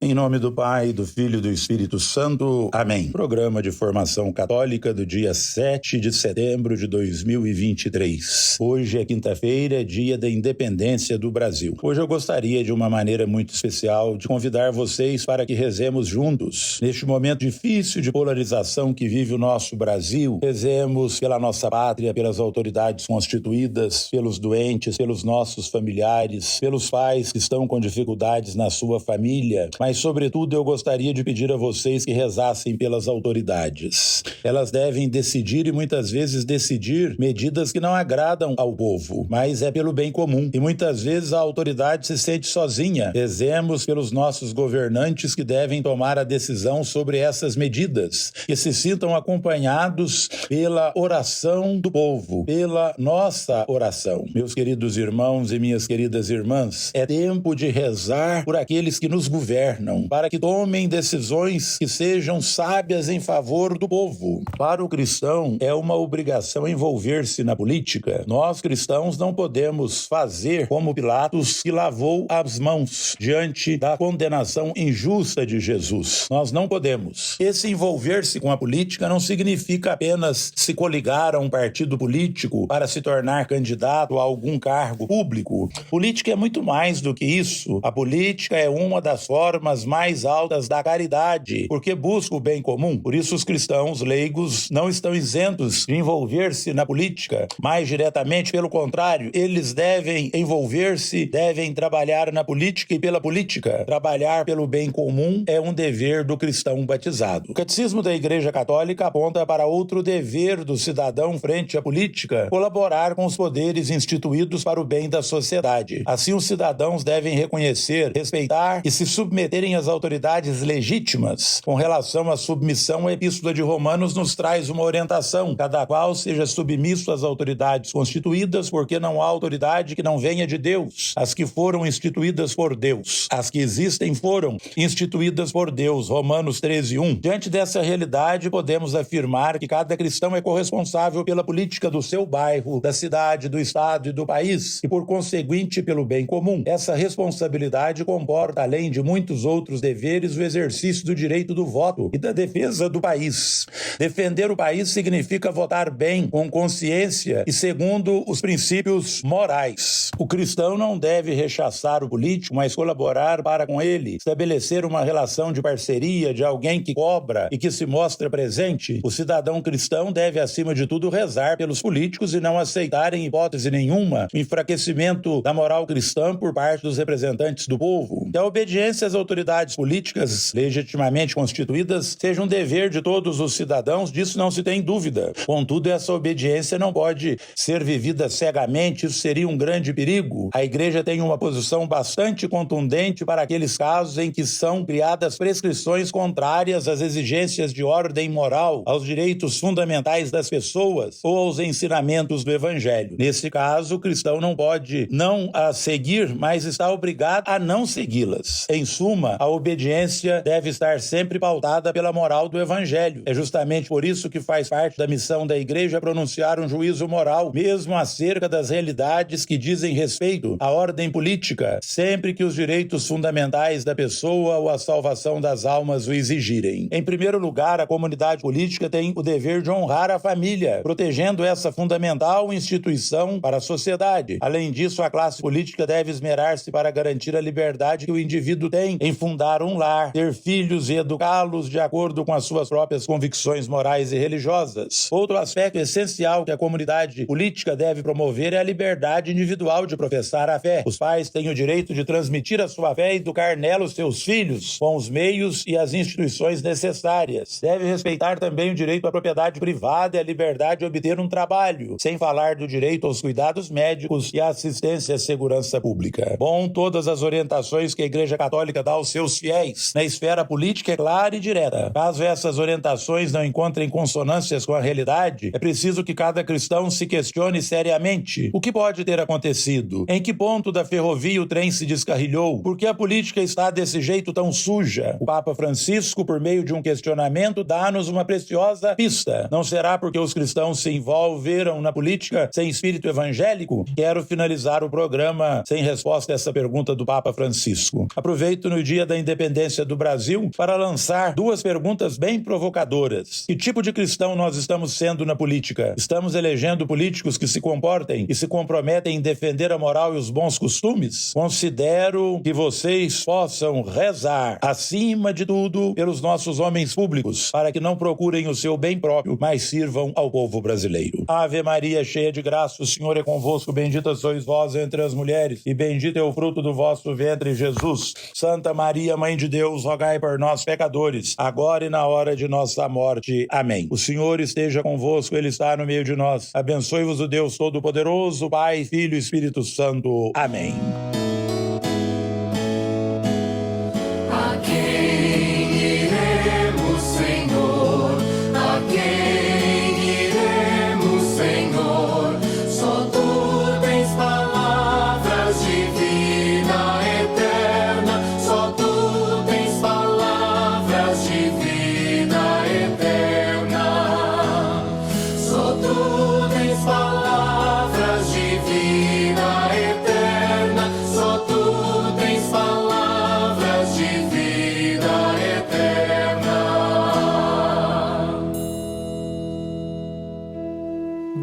Em nome do Pai, do Filho e do Espírito Santo. Amém. Programa de formação católica do dia 7 de setembro de 2023. Hoje é quinta-feira, dia da independência do Brasil. Hoje eu gostaria, de uma maneira muito especial, de convidar vocês para que rezemos juntos. Neste momento difícil de polarização que vive o nosso Brasil, rezemos pela nossa pátria, pelas autoridades constituídas, pelos doentes, pelos nossos familiares, pelos pais que estão com dificuldades na sua família, mas, sobretudo, eu gostaria de pedir a vocês que rezassem pelas autoridades. Elas devem decidir e muitas vezes decidir medidas que não agradam ao povo, mas é pelo bem comum. E muitas vezes a autoridade se sente sozinha. Rezemos pelos nossos governantes que devem tomar a decisão sobre essas medidas, que se sintam acompanhados pela oração do povo, pela nossa oração. Meus queridos irmãos e minhas queridas irmãs, é tempo de rezar por aqueles que nos governam, para que tomem decisões que sejam sábias em favor do povo. Para o cristão, é uma obrigação envolver-se na política. Nós, cristãos, não podemos fazer como Pilatos, que lavou as mãos diante da condenação injusta de Jesus. Nós não podemos. Esse envolver-se com a política não significa apenas se coligar a um partido político para se tornar candidato a algum cargo público. Política é muito mais do que isso. A política é uma das formas mais altas da caridade, porque busca o bem comum. Por isso os cristãos leigos não estão isentos de envolver-se na política. Mais diretamente, pelo contrário, eles devem envolver-se, devem trabalhar na política e pela política. Trabalhar pelo bem comum é um dever do cristão batizado. O Catecismo da Igreja Católica aponta para outro dever do cidadão frente à política: colaborar com os poderes instituídos para o bem da sociedade. Assim, os cidadãos devem reconhecer, respeitar e se submeterem às autoridades legítimas. Com relação à submissão, a Epístola de Romanos nos traz uma orientação: cada qual seja submisso às autoridades constituídas, porque não há autoridade que não venha de Deus. As que foram instituídas por Deus, as que existem foram instituídas por Deus. Romanos 13:1. Diante dessa realidade, podemos afirmar que cada cristão é corresponsável pela política do seu bairro, da cidade, do estado e do país, e por conseguinte pelo bem comum. Essa responsabilidade comporta, além de muitos outros deveres, o exercício do direito do voto e da defesa do país. Defender o país significa votar bem, com consciência e segundo os princípios morais. O cristão não deve rechaçar o político, mas colaborar para com ele, estabelecer uma relação de parceria, de alguém que cobra e que se mostra presente. O cidadão cristão deve, acima de tudo, rezar pelos políticos e não aceitar, em hipótese nenhuma, o enfraquecimento da moral cristã por parte dos representantes do povo. E a obediência às autoridades políticas legitimamente constituídas seja um dever de todos os cidadãos, disso não se tem dúvida. Contudo, essa obediência não pode ser vivida cegamente, isso seria um grande perigo. A Igreja tem uma posição bastante contundente para aqueles casos em que são criadas prescrições contrárias às exigências de ordem moral, aos direitos fundamentais das pessoas ou aos ensinamentos do Evangelho. Nesse caso, o cristão não pode não as seguir, mas está obrigado a não segui-las. Em suma, a obediência deve estar sempre pautada pela moral do Evangelho. É justamente por isso que faz parte da missão da Igreja pronunciar um juízo moral, mesmo acerca das realidades que dizem respeito à ordem política, sempre que os direitos fundamentais da pessoa ou a salvação das almas o exigirem. Em primeiro lugar, a comunidade política tem o dever de honrar a família, protegendo essa fundamental instituição para a sociedade. Além disso, a classe política deve esmerar-se para garantir a liberdade que o indivíduo tem em fundar um lar, ter filhos e educá-los de acordo com as suas próprias convicções morais e religiosas. Outro aspecto essencial que a comunidade política deve promover é a liberdade individual de professar a fé. Os pais têm o direito de transmitir a sua fé e educar nela os seus filhos com os meios e as instituições necessárias. Deve respeitar também o direito à propriedade privada e a liberdade de obter um trabalho, sem falar do direito aos cuidados médicos e à assistência à segurança pública. Bom, todas as orientações que a Igreja Católica dá aos seus fiéis na esfera política é clara e direta. Caso essas orientações não encontrem consonâncias com a realidade, é preciso que cada cristão se questione seriamente: o que pode ter acontecido? Em que ponto da ferrovia o trem se descarrilhou? Por que a política está desse jeito tão suja? O Papa Francisco, por meio de um questionamento, dá-nos uma preciosa pista. Não será porque os cristãos se envolveram na política sem espírito evangélico? Quero finalizar o programa sem resposta a essa pergunta do Papa Francisco. Aproveito no dia Dia da Independência do Brasil para lançar duas perguntas bem provocadoras. Que tipo de cristão nós estamos sendo na política? Estamos elegendo políticos que se comportem e se comprometem em defender a moral e os bons costumes? Considero que vocês possam rezar, acima de tudo, pelos nossos homens públicos, para que não procurem o seu bem próprio, mas sirvam ao povo brasileiro. Ave Maria, cheia de graça, o Senhor é convosco, bendita sois vós entre as mulheres, e bendito é o fruto do vosso ventre, Jesus. Santa Maria, Mãe de Deus, rogai por nós, pecadores, agora e na hora de nossa morte. Amém. O Senhor esteja convosco, Ele está no meio de nós. Abençoe-vos o Deus Todo-Poderoso, Pai, Filho e Espírito Santo. Amém.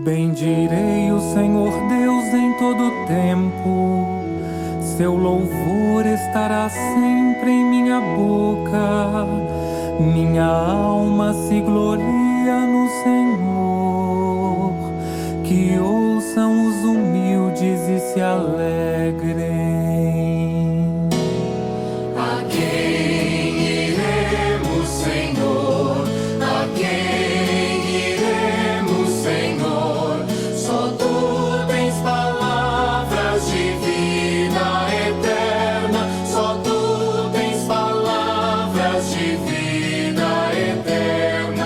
Bendirei o Senhor Deus em todo tempo, seu louvor estará sempre em minha boca. Minha alma se gloria no Senhor, que ouçam os humildes e se alegrem. A quem iremos, Senhor? A quem iremos, Senhor? Só tu tens palavras de vida eterna. Só tu tens palavras de vida eterna.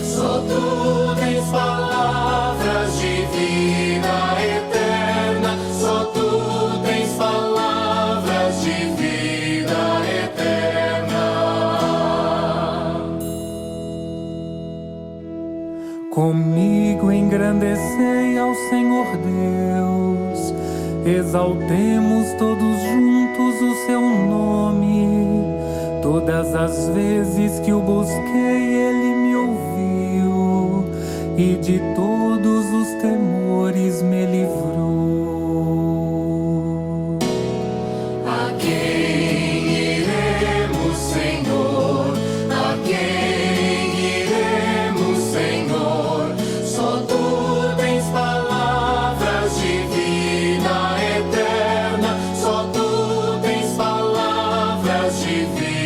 Só tu tens palavras de vida eterna. Só tu tens palavras de vida eterna. Comigo engrandecei ao Senhor Deus, exaltemos todos juntos o seu nome. Todas as vezes que o busquei, ele me ouviu, e de todos os temores me livrou. A quem iremos, Senhor? A quem iremos, Senhor? Só tu tens palavras de vida eterna. Só tu tens palavras de vida